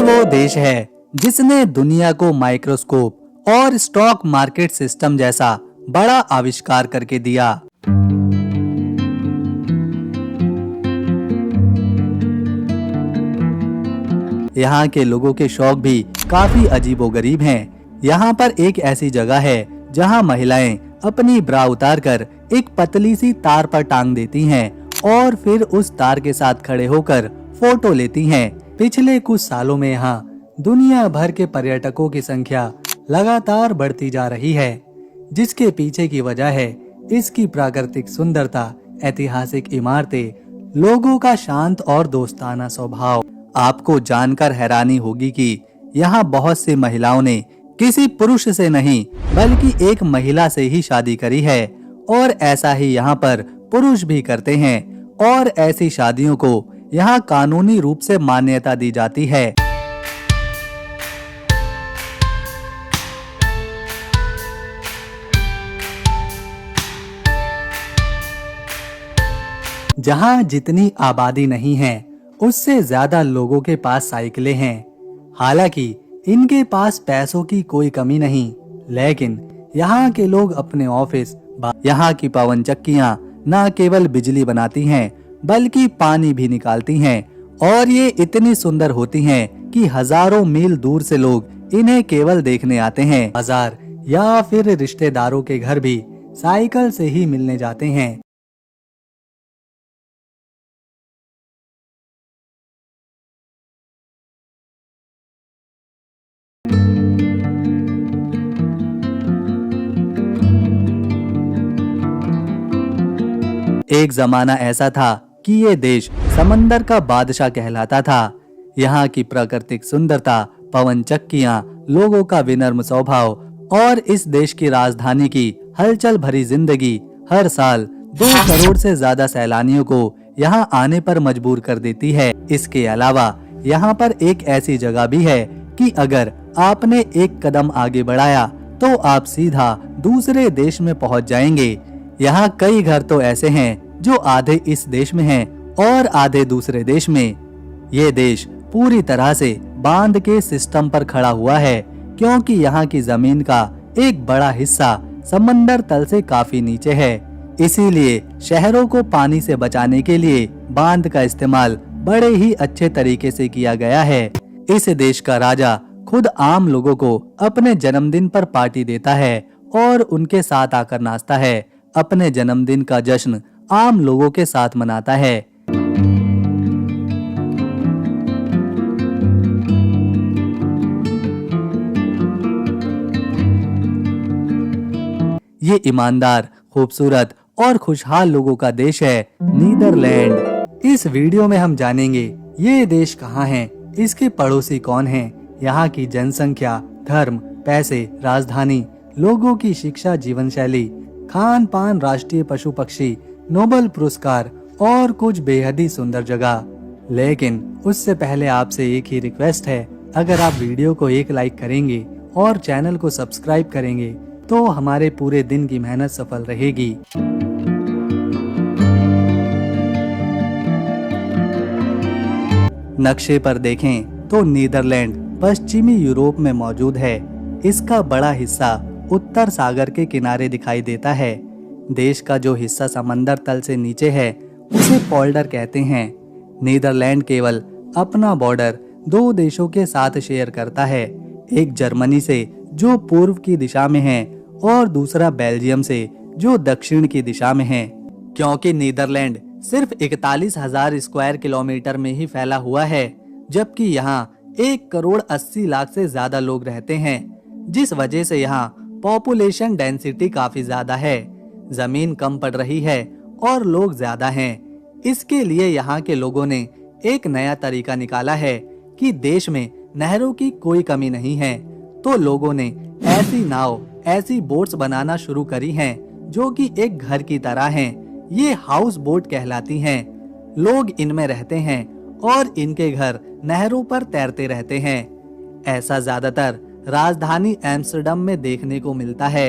वो देश है जिसने दुनिया को माइक्रोस्कोप और स्टॉक मार्केट सिस्टम जैसा बड़ा आविष्कार करके दिया। यहाँ के लोगों के शौक भी काफी अजीबोगरीब हैं। यहाँ पर एक ऐसी जगह है जहाँ महिलाएं अपनी ब्रा उतारकर एक पतली सी तार पर टांग देती हैं और फिर उस तार के साथ खड़े होकर फोटो लेती हैं। पिछले कुछ सालों में यहाँ दुनिया भर के पर्यटकों की संख्या लगातार बढ़ती जा रही है, जिसके पीछे की वजह है इसकी प्राकृतिक सुंदरता, ऐतिहासिक इमारतें, लोगों का शांत और दोस्ताना स्वभाव। आपको जानकर हैरानी होगी कि यहाँ बहुत सी महिलाओं ने किसी पुरुष से नहीं बल्कि एक महिला से ही शादी करी है और ऐसा ही यहाँ पर पुरुष भी करते हैं और ऐसी शादियों को यहाँ कानूनी रूप से मान्यता दी जाती है। जहाँ जितनी आबादी नहीं है उससे ज्यादा लोगों के पास साइकिलें हैं। हालांकि इनके पास पैसों की कोई कमी नहीं, लेकिन यहाँ के लोग अपने ऑफिस, यहाँ की पवन चक्कियाँ न केवल बिजली बनाती हैं बल्कि पानी भी निकालती हैं और ये इतनी सुंदर होती हैं कि हजारों मील दूर से लोग इन्हें केवल देखने आते हैं। बाजार या फिर रिश्तेदारों के घर भी साइकिल से ही मिलने जाते हैं। एक जमाना ऐसा था कि ये देश समंदर का बादशाह कहलाता था। यहाँ की प्राकृतिक सुंदरता, पवन चक्कियाँ, लोगों का विनम्र स्वभाव और इस देश की राजधानी की हलचल भरी जिंदगी हर साल 2 करोड़ से ज्यादा सैलानियों को यहाँ आने पर मजबूर कर देती है। इसके अलावा यहाँ पर एक ऐसी जगह भी है कि अगर आपने एक कदम आगे बढ़ाया तो आप सीधा दूसरे देश में पहुँच जाएंगे। यहाँ कई घर तो ऐसे हैं जो आधे इस देश में हैं और आधे दूसरे देश में। ये देश पूरी तरह से बांध के सिस्टम पर खड़ा हुआ है क्योंकि यहाँ की जमीन का एक बड़ा हिस्सा समंदर तल से काफी नीचे है। इसीलिए शहरों को पानी से बचाने के लिए बांध का इस्तेमाल बड़े ही अच्छे तरीके से किया गया है। इस देश का राजा खुद आम लोगों को अपने जन्मदिन पर पार्टी देता है और उनके साथ आकर नाचता है। अपने जन्मदिन का जश्न आम लोगों के साथ मनाता है। ये ईमानदार, खूबसूरत और खुशहाल लोगों का देश है नीदरलैंड। इस वीडियो में हम जानेंगे ये देश कहाँ है, इसके पड़ोसी कौन हैं, यहाँ की जनसंख्या, धर्म, पैसे, राजधानी, लोगों की शिक्षा, जीवन शैली, खान पान, राष्ट्रीय पशु पक्षी, नोबेल पुरस्कार और कुछ बेहद ही सुंदर जगह। लेकिन उससे पहले आपसे एक ही रिक्वेस्ट है, अगर आप वीडियो को एक लाइक करेंगे और चैनल को सब्सक्राइब करेंगे तो हमारे पूरे दिन की मेहनत सफल रहेगी। नक्शे पर देखें तो नीदरलैंड पश्चिमी यूरोप में मौजूद है। इसका बड़ा हिस्सा उत्तर सागर के किनारे दिखाई देता है। देश का जो हिस्सा समंदर तल से नीचे है उसे पोल्डर कहते हैं। नीदरलैंड केवल अपना बॉर्डर 2 देशों के साथ शेयर करता है, एक जर्मनी से जो पूर्व की दिशा में है और दूसरा बेल्जियम से जो दक्षिण की दिशा में है। क्योंकि नीदरलैंड सिर्फ 41,000 स्क्वायर किलोमीटर में ही फैला हुआ है, जबकि यहाँ 1 करोड़ 80 लाख से ज्यादा लोग रहते हैं, जिस वजह से यहाँ पॉपुलेशन डेंसिटी काफी ज्यादा है। जमीन कम पड़ रही है और लोग ज्यादा हैं। इसके लिए यहाँ के लोगों ने एक नया तरीका निकाला है कि देश में नहरों की कोई कमी नहीं है, तो लोगों ने ऐसी नाव, ऐसी बोट्स बनाना शुरू करी हैं जो कि एक घर की तरह हैं। ये हाउस बोट कहलाती हैं। लोग इनमें रहते हैं और इनके घर नहरों पर तैरते रहते हैं। ऐसा ज्यादातर राजधानी एम्स्टर्डम में देखने को मिलता है।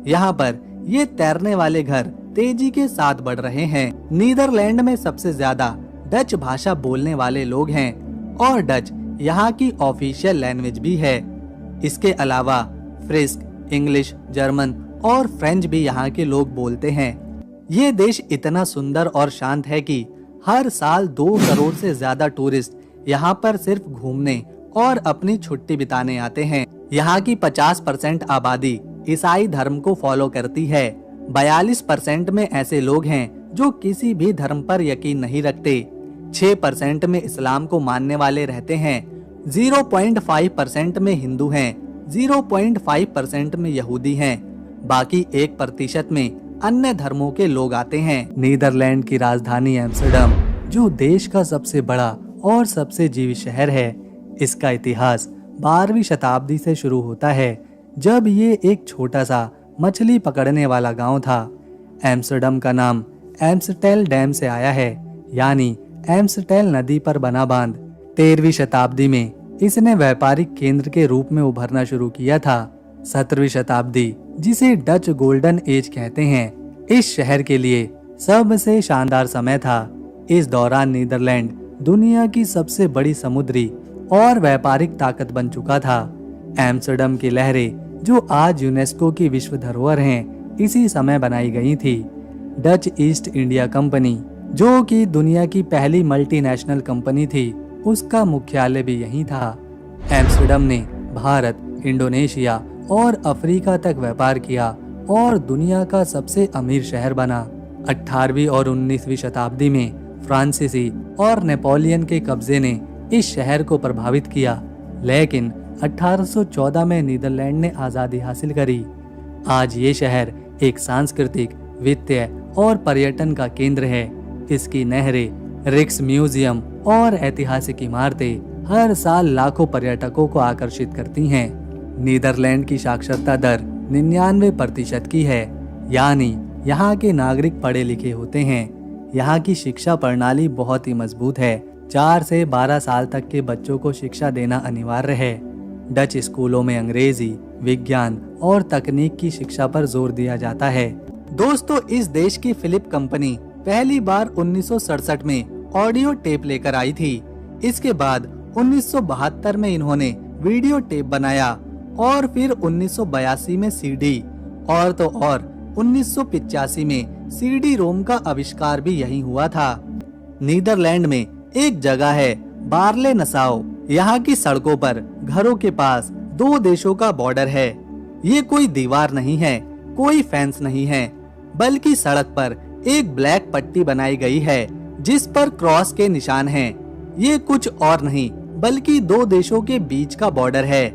यहाँ पर ये तैरने वाले घर तेजी के साथ बढ़ रहे हैं। नीदरलैंड में सबसे ज्यादा डच भाषा बोलने वाले लोग हैं और डच यहाँ की ऑफिशियल लैंग्वेज भी है। इसके अलावा फ्रिस्क, इंग्लिश, जर्मन और फ्रेंच भी यहाँ के लोग बोलते हैं। ये देश इतना सुंदर और शांत है कि हर साल 2 करोड़ से ज्यादा टूरिस्ट यहाँ पर सिर्फ घूमने और अपनी छुट्टी बिताने आते हैं। यहाँ की 50% आबादी ईसाई धर्म को फॉलो करती है। 42% में ऐसे लोग हैं जो किसी भी धर्म पर यकीन नहीं रखते। 6% में इस्लाम को मानने वाले रहते हैं। 0.5% में हिंदू हैं। 0.5% में यहूदी हैं। बाकी 1% में अन्य धर्मों के लोग आते हैं। नीदरलैंड की राजधानी एम्स्टर्डम, जो देश का सबसे बड़ा और सबसे जीवित शहर है, इसका इतिहास 12वीं शताब्दी से शुरू होता है, जब ये एक छोटा सा मछली पकड़ने वाला गांव था। एम्स्टर्डम का नाम एम्स्टेल डैम से आया है, यानी एम्स्टेल नदी पर बना बांध। 13वीं शताब्दी में इसने व्यापारिक केंद्र के रूप में उभरना शुरू किया था। 17वीं शताब्दी, जिसे डच गोल्डन एज कहते हैं, इस शहर के लिए सबसे शानदार समय था। इस दौरान नीदरलैंड दुनिया की सबसे बड़ी समुद्री और व्यापारिक ताकत बन चुका था। एम्स्टर्डम की लहरें, जो आज यूनेस्को की विश्व धरोहर हैं, इसी समय बनाई गई थी। डच ईस्ट इंडिया कंपनी, जो कि दुनिया की पहली मल्टीनेशनल कंपनी थी, उसका मुख्यालय भी यहीं था। एम्स्टर्डम ने भारत, इंडोनेशिया और अफ्रीका तक व्यापार किया और दुनिया का सबसे अमीर शहर बना। 18वीं और 19वीं शताब्दी में फ्रांसीसी और नेपोलियन के कब्जे ने इस शहर को प्रभावित किया, लेकिन 1814 में नीदरलैंड ने आज़ादी हासिल करी। आज ये शहर एक सांस्कृतिक, वित्तीय और पर्यटन का केंद्र है। इसकी नहरें, रिक्स म्यूजियम और ऐतिहासिक इमारतें हर साल लाखों पर्यटकों को आकर्षित करती हैं। नीदरलैंड की साक्षरता दर 99% की है, यानी यहाँ के नागरिक पढ़े लिखे होते हैं। यहाँ की शिक्षा प्रणाली बहुत ही मजबूत है। 4 से 12 साल तक के बच्चों को शिक्षा देना अनिवार्य है। डच स्कूलों में अंग्रेजी, विज्ञान और तकनीक की शिक्षा पर जोर दिया जाता है। दोस्तों, इस देश की फिलिप कंपनी पहली बार 1967 में ऑडियो टेप लेकर आई थी। इसके बाद 1972 में इन्होंने वीडियो टेप बनाया और फिर 1982 में सीडी और तो और 1985 में सीडी रोम का आविष्कार भी यही हुआ था। नीदरलैंड में एक जगह है बार्ले नसाओ। यहाँ की सड़कों पर घरों के पास 2 देशों का बॉर्डर है। ये कोई दीवार नहीं है, कोई फेंस नहीं है, बल्कि सड़क पर एक ब्लैक पट्टी बनाई गई है जिस पर क्रॉस के निशान हैं। ये कुछ और नहीं बल्कि 2 देशों के बीच का बॉर्डर है।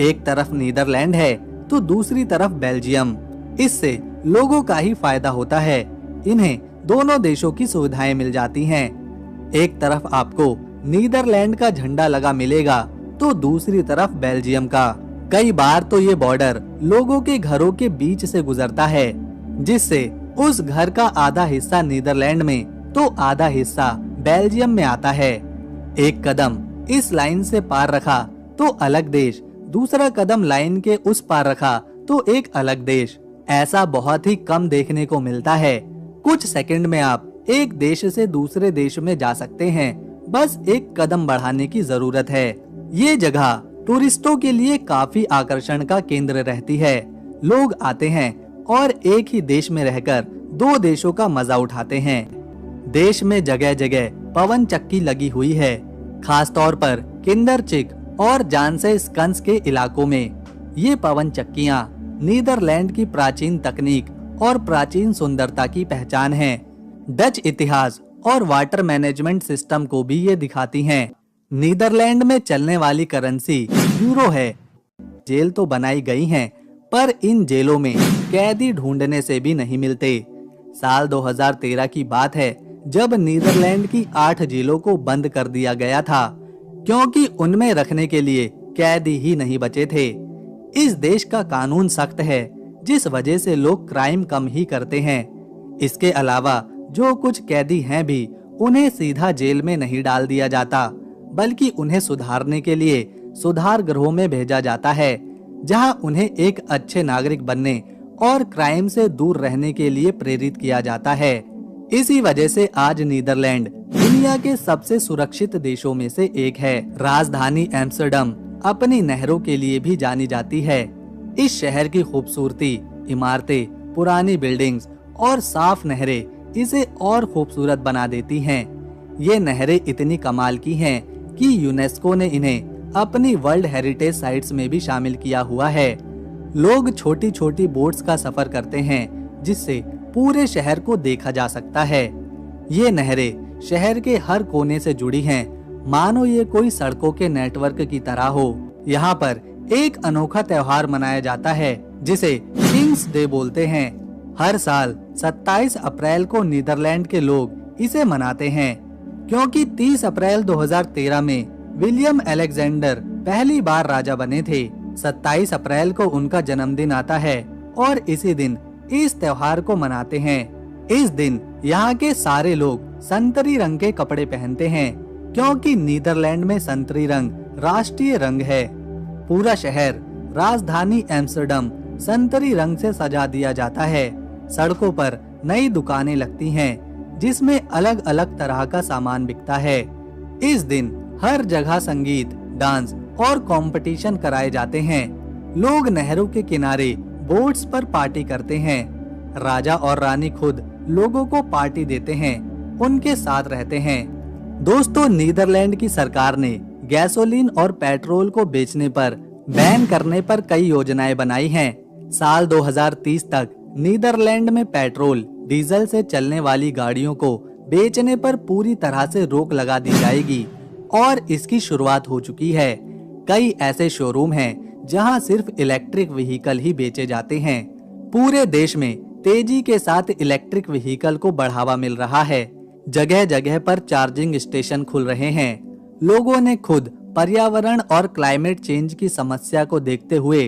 एक तरफ नीदरलैंड है तो दूसरी तरफ बेल्जियम। इससे लोगों का ही फायदा होता है। इन्हें दोनों देशों की सुविधाएं मिल जाती हैं। एक तरफ आपको नीदरलैंड का झंडा लगा मिलेगा तो दूसरी तरफ बेल्जियम का। कई बार तो ये बॉर्डर लोगों के घरों के बीच से गुजरता है, जिससे उस घर का आधा हिस्सा नीदरलैंड में तो आधा हिस्सा बेल्जियम में आता है। एक कदम इस लाइन से पार रखा तो अलग देश, दूसरा कदम लाइन के उस पार रखा तो एक अलग देश। ऐसा बहुत ही कम देखने को मिलता है। कुछ सेकंड में आप एक देश से दूसरे देश में जा सकते हैं, बस एक कदम बढ़ाने की जरूरत है। ये जगह टूरिस्टों के लिए काफी आकर्षण का केंद्र रहती है। लोग आते हैं और एक ही देश में रहकर 2 देशों का मजा उठाते हैं। देश में जगह जगह पवन चक्की लगी हुई है, खास तौर पर किंडरचिक और जानसे स्कंस के इलाकों में। ये पवन चक्कियां नीदरलैंड की प्राचीन तकनीक और प्राचीन सुंदरता की पहचान है। डच इतिहास और वाटर मैनेजमेंट सिस्टम को भी ये दिखाती हैं। नीदरलैंड में चलने वाली करेंसी यूरो है। जेल तो बनाई गई हैं, पर इन जेलों में कैदी ढूंढने से भी नहीं मिलते। साल 2013 की बात है जब नीदरलैंड की 8 जेलों को बंद कर दिया गया था, क्योंकि उनमें रखने के लिए कैदी ही नहीं बचे थे। इस देश का कानून सख्त है, जिस वजह से लोग क्राइम कम ही करते हैं। इसके अलावा जो कुछ कैदी हैं भी, उन्हें सीधा जेल में नहीं डाल दिया जाता, बल्कि उन्हें सुधारने के लिए सुधार गृहों में भेजा जाता है, जहां उन्हें एक अच्छे नागरिक बनने और क्राइम से दूर रहने के लिए प्रेरित किया जाता है। इसी वजह से आज नीदरलैंड दुनिया के सबसे सुरक्षित देशों में से एक है। राजधानी एम्स्टर्डम अपनी नहरों के लिए भी जानी जाती है। इस शहर की खूबसूरती, इमारतें, पुरानी बिल्डिंग्स और साफ नहरें इसे और खूबसूरत बना देती हैं। ये नहरें इतनी कमाल की हैं कि यूनेस्को ने इन्हें अपनी वर्ल्ड हेरिटेज साइट्स में भी शामिल किया हुआ है। लोग छोटी छोटी बोट्स का सफर करते हैं जिससे पूरे शहर को देखा जा सकता है। ये नहरें शहर के हर कोने से जुड़ी हैं, मानो ये कोई सड़कों के नेटवर्क की तरह हो। यहाँ पर एक अनोखा त्योहार मनाया जाता है जिसे किंग्स डे बोलते हैं। हर साल 27 अप्रैल को नीदरलैंड के लोग इसे मनाते हैं क्योंकि 30 अप्रैल 2013 में विलियम अलेक्जेंडर पहली बार राजा बने थे। 27 अप्रैल को उनका जन्मदिन आता है और इसी दिन इस त्योहार को मनाते हैं। इस दिन यहाँ के सारे लोग संतरी रंग के कपड़े पहनते हैं क्योंकि नीदरलैंड में संतरी रंग राष्ट्रीय रंग है। पूरा शहर, राजधानी एम्स्टर्डम संतरी रंग से सजा दिया जाता है। सड़कों पर नई दुकानें लगती हैं जिसमें अलग अलग तरह का सामान बिकता है। इस दिन हर जगह संगीत, डांस और कंपटीशन कराए जाते हैं। लोग नहरों के किनारे बोट्स पर पार्टी करते हैं। राजा और रानी खुद लोगों को पार्टी देते हैं, उनके साथ रहते हैं। दोस्तों, नीदरलैंड की सरकार ने गैसोलीन और पेट्रोल को बेचने पर बैन करने पर कई योजनाएं बनाई हैं। साल 2030 तक नीदरलैंड में पेट्रोल, डीजल से चलने वाली गाड़ियों को बेचने पर पूरी तरह से रोक लगा दी जाएगी और इसकी शुरुआत हो चुकी है। कई ऐसे शोरूम हैं जहां सिर्फ इलेक्ट्रिक व्हीकल ही बेचे जाते हैं। पूरे देश में तेजी के साथ इलेक्ट्रिक व्हीकल को बढ़ावा मिल रहा है। जगह जगह पर चार्जिंग स्टेशन खुल रहे हैं। लोगों ने खुद पर्यावरण और क्लाइमेट चेंज की समस्या को देखते हुए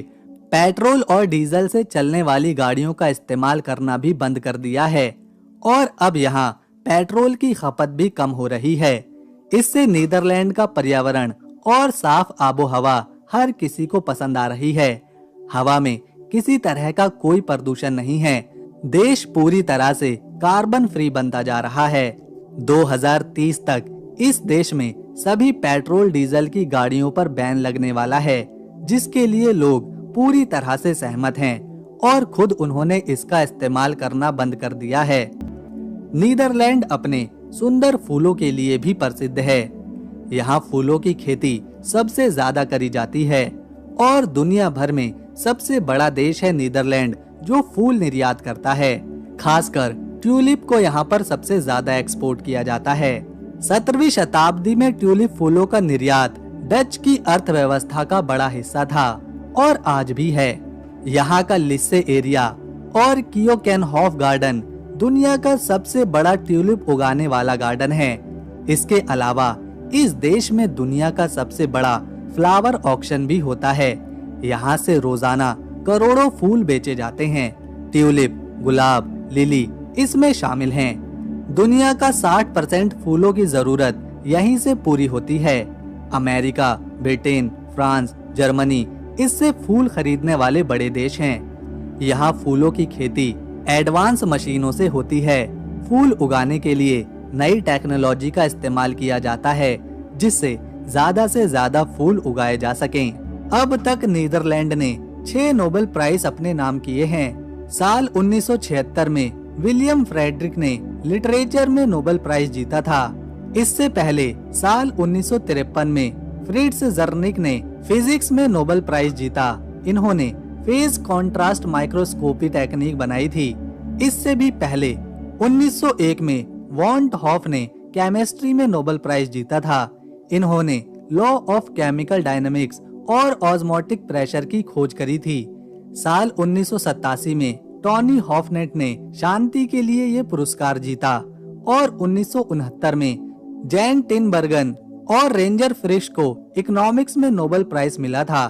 पेट्रोल और डीजल से चलने वाली गाड़ियों का इस्तेमाल करना भी बंद कर दिया है और अब यहाँ पेट्रोल की खपत भी कम हो रही है। इससे नीदरलैंड का पर्यावरण और साफ आबो हवा हर किसी को पसंद आ रही है। हवा में किसी तरह का कोई प्रदूषण नहीं है। देश पूरी तरह से कार्बन फ्री बनता जा रहा है। 2030 तक इस देश में सभी पेट्रोल डीजल की गाड़ियों पर बैन लगने वाला है, जिसके लिए लोग पूरी तरह से सहमत हैं और खुद उन्होंने इसका इस्तेमाल करना बंद कर दिया है। नीदरलैंड अपने सुंदर फूलों के लिए भी प्रसिद्ध है। यहाँ फूलों की खेती सबसे ज्यादा करी जाती है और दुनिया भर में सबसे बड़ा देश है नीदरलैंड जो फूल निर्यात करता है। खासकर ट्यूलिप को यहाँ पर सबसे ज्यादा एक्सपोर्ट किया जाता है। 17वीं शताब्दी में ट्यूलिप फूलों का निर्यात डच की अर्थव्यवस्था का बड़ा हिस्सा था और आज भी है। यहाँ का लिस्से एरिया और कियोकेनहॉफ गार्डन दुनिया का सबसे बड़ा ट्यूलिप उगाने वाला गार्डन है। इसके अलावा इस देश में दुनिया का सबसे बड़ा फ्लावर ऑक्शन भी होता है। यहाँ से रोजाना करोड़ों फूल बेचे जाते हैं। ट्यूलिप, गुलाब, लिली इसमें शामिल हैं। दुनिया का 60% फूलों की जरूरत यहीं से पूरी होती है। अमेरिका, ब्रिटेन, फ्रांस, जर्मनी इससे फूल खरीदने वाले बड़े देश हैं। यहाँ फूलों की खेती एडवांस मशीनों से होती है। फूल उगाने के लिए नई टेक्नोलॉजी का इस्तेमाल किया जाता है जिससे ज्यादा से ज्यादा फूल उगाए जा सकें। अब तक नीदरलैंड ने 6 नोबेल प्राइज अपने नाम किए हैं। साल 1976 में विलियम फ्रेडरिक ने लिटरेचर में नोबेल प्राइज जीता था। इससे पहले साल 1953 में फ्रिट्ज जर्निक ने फिजिक्स में नोबेल प्राइज जीता। इन्होंने फेज कॉन्ट्रास्ट माइक्रोस्कोपी टेक्निक बनाई थी। इससे भी पहले 1901 में वॉन्ट हॉफ ने केमिस्ट्री में नोबेल प्राइज जीता था। इन्होंने लॉ ऑफ केमिकल डायनामिक्स और ऑस्मोटिक प्रेशर की खोज करी थी। साल 1987 में टॉनी हॉफनेट ने शांति के लिए ये पुरस्कार जीता और 1969 में जैन टिनबर्गन और रेंजर फ्रिश को इकोनॉमिक्स में नोबेल प्राइज मिला था।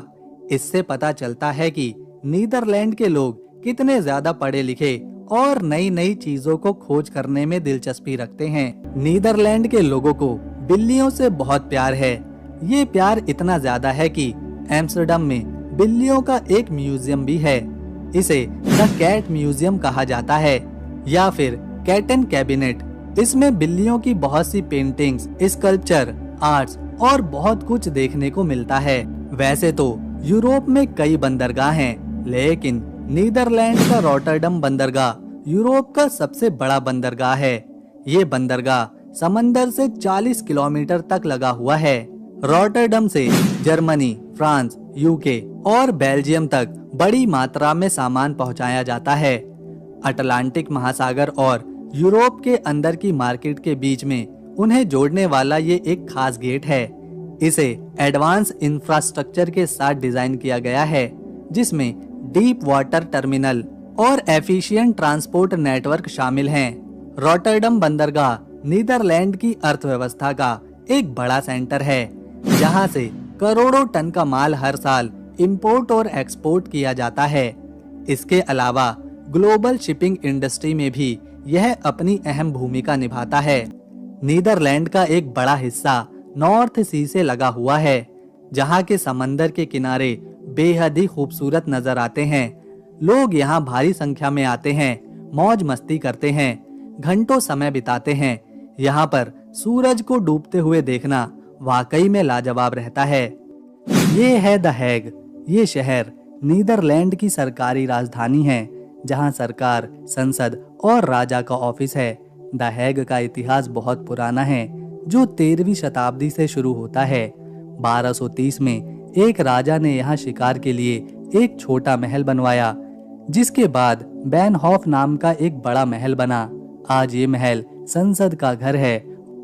इससे पता चलता है कि नीदरलैंड के लोग कितने ज्यादा पढ़े लिखे और नई नई चीजों को खोज करने में दिलचस्पी रखते हैं। नीदरलैंड के लोगों को बिल्लियों से बहुत प्यार है। ये प्यार इतना ज्यादा है कि एम्स्टर्डम में बिल्लियों का एक म्यूजियम भी है। इसे द कैट म्यूजियम कहा जाता है या फिर कैटन कैबिनेट, इसमें बिल्लियों की बहुत सी पेंटिंग्स, स्कल्पचर, आर्ट्स और बहुत कुछ देखने को मिलता है। वैसे तो यूरोप में कई बंदरगाह हैं, लेकिन नीदरलैंड का रॉटरडम बंदरगाह यूरोप का सबसे बड़ा बंदरगाह है। ये बंदरगाह समंदर से 40 किलोमीटर तक लगा हुआ है। रॉटरडम से जर्मनी, फ्रांस, यूके और बेल्जियम तक बड़ी मात्रा में सामान पहुंचाया जाता है। अटलांटिक महासागर और यूरोप के अंदर की मार्केट के बीच में उन्हें जोड़ने वाला ये एक खास गेट है। इसे एडवांस इंफ्रास्ट्रक्चर के साथ डिजाइन किया गया है, जिसमें डीप वाटर टर्मिनल और एफिशिएंट ट्रांसपोर्ट नेटवर्क शामिल हैं। रॉटरडम बंदरगाह नीदरलैंड की अर्थव्यवस्था का एक बड़ा सेंटर है, जहां से करोड़ों टन का माल हर साल इंपोर्ट और एक्सपोर्ट किया जाता है। इसके अलावा ग्लोबल शिपिंग इंडस्ट्री में भी यह अपनी अहम भूमिका निभाता है। नीदरलैंड का एक बड़ा हिस्सा नॉर्थ सी से लगा हुआ है, जहां के समंदर के किनारे बेहद ही खूबसूरत नजर आते हैं। लोग यहाँ भारी संख्या में आते हैं, मौज मस्ती करते हैं, घंटों समय बिताते हैं। यहाँ पर सूरज को डूबते हुए देखना वाकई में लाजवाब रहता है। ये है द हैग। ये शहर नीदरलैंड की सरकारी राजधानी है, जहाँ सरकार, संसद और राजा का ऑफिस है। द हैग का इतिहास बहुत पुराना है, जो 13वीं शताब्दी से शुरू होता है। 1230 में एक राजा ने यहाँ शिकार के लिए एक छोटा महल बनवाया, जिसके बाद बैनहॉफ नाम का एक बड़ा महल बना। आज ये महल संसद का घर है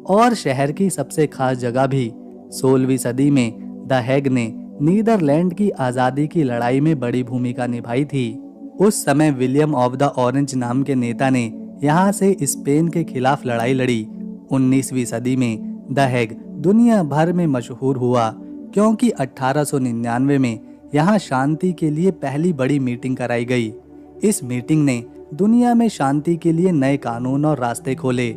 और शहर की सबसे खास जगह भी। 16वीं सदी में द हैग ने नीदरलैंड की आजादी की लड़ाई में बड़ी भूमिका निभाई थी। उस समय विलियम ऑफ द ऑरेंज नाम के नेता ने यहाँ से स्पेन के खिलाफ लड़ाई लड़ी। 19वीं सदी में द हैग दुनिया भर में मशहूर हुआ, क्योंकि 1899 में यहाँ शांति के लिए पहली बड़ी मीटिंग कराई गई। इस मीटिंग ने दुनिया में शांति के लिए नए कानून और रास्ते खोले।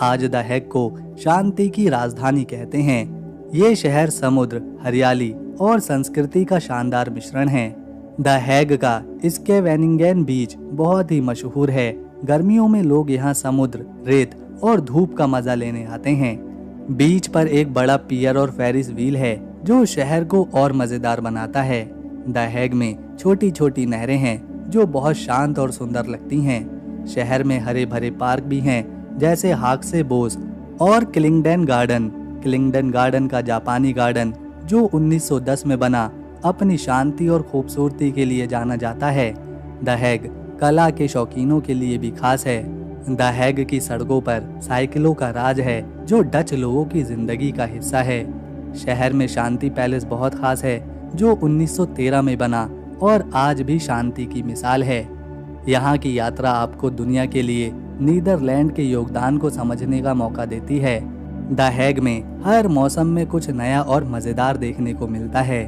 आज द हैग को शांति की राजधानी कहते हैं। ये शहर समुद्र, हरियाली और संस्कृति का शानदार मिश्रण है। द हैग का स्केवेनिंगन बीच बहुत ही मशहूर है। गर्मियों में लोग यहाँ समुद्र, रेत और धूप का मजा लेने आते हैं। बीच पर एक बड़ा पियर और फेरिस व्हील है, जो शहर को और मजेदार बनाता है। द हैग में छोटी छोटी नहरें हैं, जो बहुत शांत और सुंदर लगती हैं। शहर में हरे भरे पार्क भी हैं, जैसे हाक्से बोस और क्लिंगडन गार्डन। क्लिंगडन गार्डन का जापानी गार्डन, जो 1910 में बना, अपनी शांति और खूबसूरती के लिए जाना जाता है। द हैग कला के शौकीनों के लिए भी खास है। द हैग की सड़कों पर साइकिलों का राज है, जो डच लोगों की जिंदगी का हिस्सा है। शहर में शांति पैलेस बहुत खास है, जो 1913 में बना और आज भी शांति की मिसाल है। यहाँ की यात्रा आपको दुनिया के लिए नीदरलैंड के योगदान को समझने का मौका देती है। द हैग में हर मौसम में कुछ नया और मजेदार देखने को मिलता है।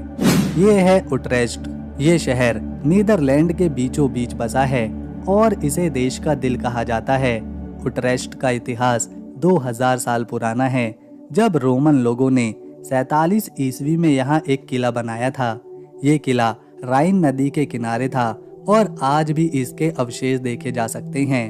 ये है उट्रेस्ट। ये शहर नीदरलैंड के बीचों बीच बसा है और इसे देश का दिल कहा जाता है। उट्रेस्ट का इतिहास 2000 साल पुराना है, जब रोमन लोगों ने 47 ईस्वी में यहाँ एक किला बनाया था। ये किला राइन नदी के किनारे था और आज भी इसके अवशेष देखे जा सकते हैं।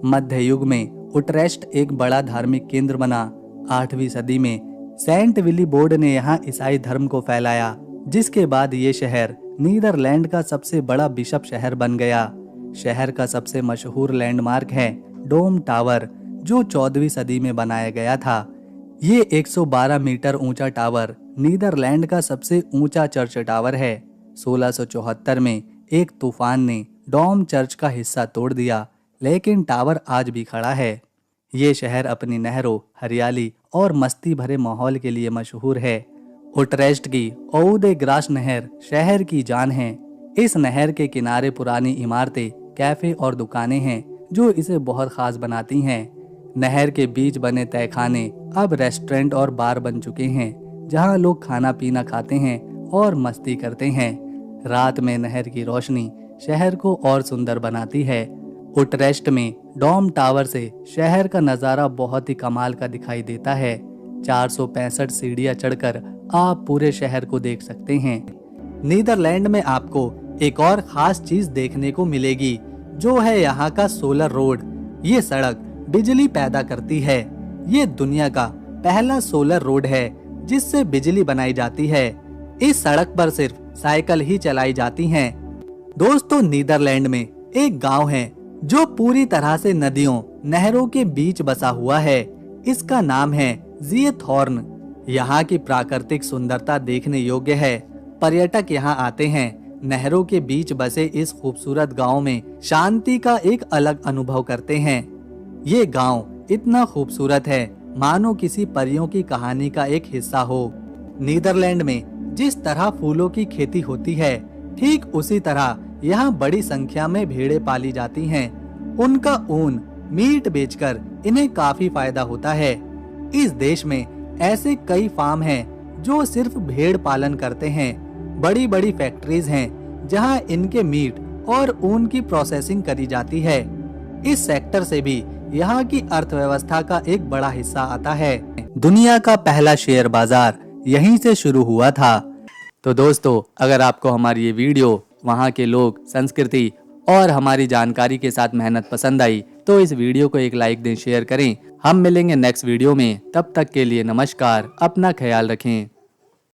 मध्य युग में उट्रेस्ट एक बड़ा धार्मिक केंद्र बना। 8वीं सदी में सेंट विलीबोर्ड ने यहाँ ईसाई धर्म को फैलाया, जिसके बाद ये शहर नीदरलैंड का सबसे बड़ा बिशप शहर बन गया। शहर का सबसे मशहूर लैंडमार्क है डोम टावर, जो 14वीं सदी में बनाया गया था। ये 112 मीटर ऊंचा टावर नीदरलैंड का सबसे ऊंचा चर्च टावर है। 1674 में एक तूफान ने डोम चर्च का हिस्सा तोड़ दिया, लेकिन टावर आज भी खड़ा है। ये शहर अपनी नहरों, हरियाली और मस्ती भरे माहौल के लिए मशहूर है। उट्रेस्ट की ओउ दे ग्रास नहर शहर की जान है। इस नहर के किनारे पुरानी इमारतें, कैफे और दुकानें हैं, जो इसे बहुत खास बनाती हैं। नहर के बीच बने तहखाने अब रेस्टोरेंट और बार बन चुके हैं, जहां लोग खाना पीना खाते हैं और मस्ती करते हैं। रात में नहर की रोशनी शहर को और सुंदर बनाती है। उट्रेस्ट में डोम टावर से शहर का नज़ारा बहुत ही कमाल का दिखाई देता है। 465 सीढ़ियां चढ़कर आप पूरे शहर को देख सकते हैं। नीदरलैंड में आपको एक और खास चीज देखने को मिलेगी, जो है यहाँ का सोलर रोड। ये सड़क बिजली पैदा करती है। ये दुनिया का पहला सोलर रोड है जिससे बिजली बनाई जाती है। इस सड़क पर सिर्फ साइकिल ही चलाई जाती हैं। दोस्तों, नीदरलैंड में एक गांव है जो पूरी तरह से नदियों नहरों के बीच बसा हुआ है। इसका नाम है ज़िएथॉर्न। यहाँ की प्राकृतिक सुंदरता देखने योग्य है। पर्यटक यहाँ आते हैं। नहरों के बीच बसे इस खूबसूरत गांव में शांति का एक अलग अनुभव करते हैं। ये गांव इतना खूबसूरत है मानो किसी परियों की कहानी का एक हिस्सा हो। नीदरलैंड में जिस तरह फूलों की खेती होती है, ठीक उसी तरह यहाँ बड़ी संख्या में भेड़ें पाली जाती हैं। उनका ऊन, मीट बेचकर इन्हें काफी फायदा होता है। इस देश में ऐसे कई फार्म हैं जो सिर्फ भेड़ पालन करते हैं। बड़ी बड़ी फैक्ट्रीज हैं जहां इनके मीट और ऊन की प्रोसेसिंग करी जाती है। इस सेक्टर से भी यहाँ की अर्थव्यवस्था का एक बड़ा हिस्सा आता है। दुनिया का पहला शेयर बाजार यहीं से शुरू हुआ था। तो दोस्तों, अगर आपको हमारी ये वीडियो, वहाँ के लोग, संस्कृति और हमारी जानकारी के साथ मेहनत पसंद आई तो इस वीडियो को एक लाइक दें, शेयर करें। हम मिलेंगे नेक्स्ट वीडियो में। तब तक के लिए नमस्कार, अपना ख्याल रखें।